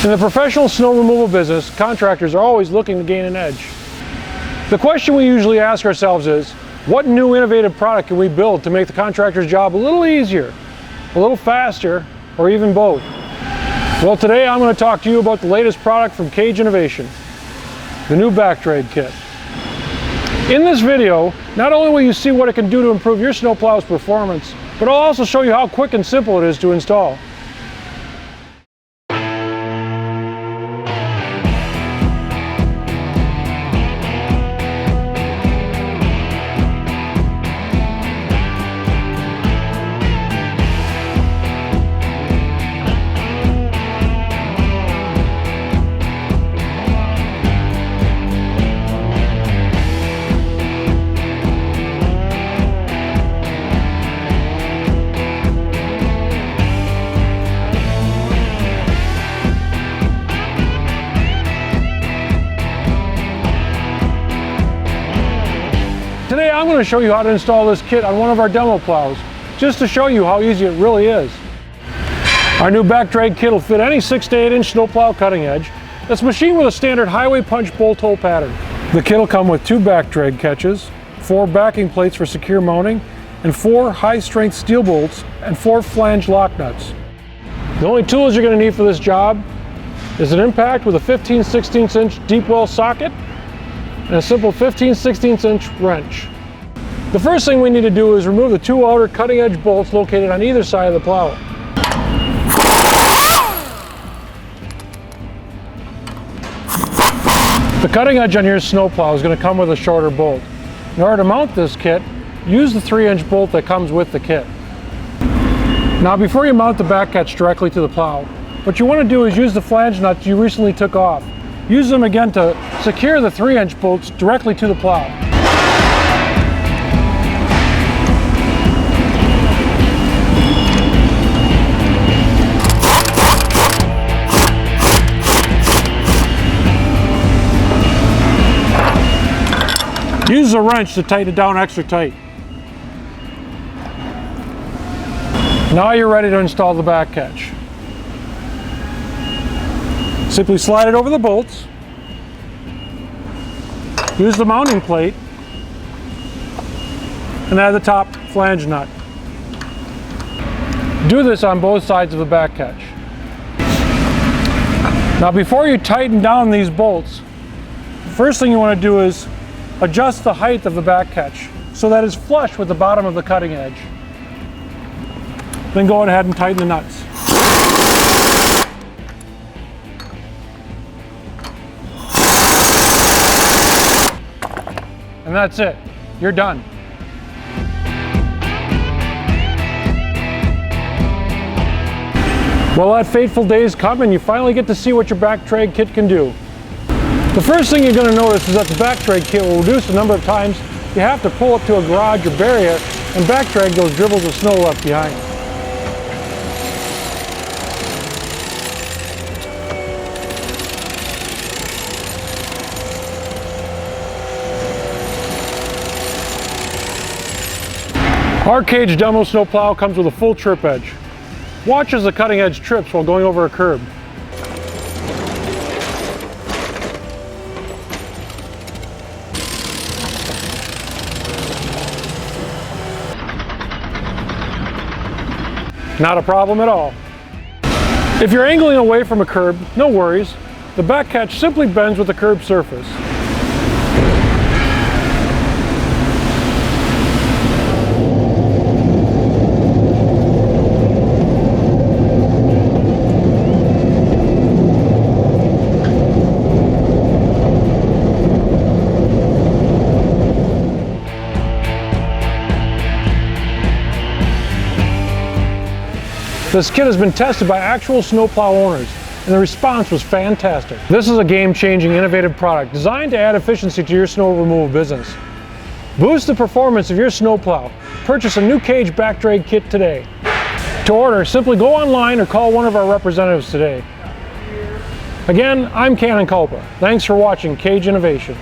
In the professional snow removal business, contractors are always looking to gain an edge. The question we usually ask ourselves is, what new innovative product can we build to make the contractor's job a little easier, a little faster, or even both? Well, today I'm going to talk to you about the latest product from KAGE Innovation, the new back drag kit. In this video, not only will you see what it can do to improve your snowplow's performance, but I'll also show you how quick and simple it is to install. Today I'm going to show you how to install this kit on one of our demo plows, just to show you how easy it really is. Our new back drag kit will fit any 6 to 8 inch snowplow cutting edge that's machined with a standard highway punch bolt hole pattern. The kit will come with 2 back drag catches, 4 backing plates for secure mounting, and 4 high strength steel bolts and 4 flange lock nuts. The only tools you're going to need for this job is an impact with a 15/16 inch deep well socket and a simple 15/16 inch wrench. The first thing we need to do is remove the 2 outer cutting edge bolts located on either side of the plow. The cutting edge on your snowplow is going to come with a shorter bolt. In order to mount this kit, use the 3-inch bolt that comes with the kit. Now before you mount the back catch directly to the plow, what you want to do is use the flange nuts you recently took off. Use them again to secure the 3-inch bolts directly to the plow. Use a wrench to tighten it down extra tight. Now you're ready to install the back catch. Simply slide it over the bolts, use the mounting plate, and add the top flange nut. Do this on both sides of the back catch. Now before you tighten down these bolts, the first thing you want to do is adjust the height of the back catch so that it's flush with the bottom of the cutting edge. Then go ahead and tighten the nuts. And that's it. You're done. Well, that fateful day's come and you finally get to see what your back drag kit can do. The first thing you're going to notice is that the back drag kit will reduce the number of times you have to pull up to a garage or barrier and back drag those dribbles of snow left behind. Our KAGE demo snowplow comes with a full trip edge. Watch as the cutting edge trips while going over a curb. Not a problem at all. If you're angling away from a curb, no worries. The back catch simply bends with the curb surface. This kit has been tested by actual snowplow owners, and the response was fantastic. This is a game-changing, innovative product designed to add efficiency to your snow removal business. Boost the performance of your snowplow. Purchase a new KAGE back drag kit today. To order, simply go online or call one of our representatives today. Again, I'm Cannon Culpa. Thanks for watching KAGE Innovation.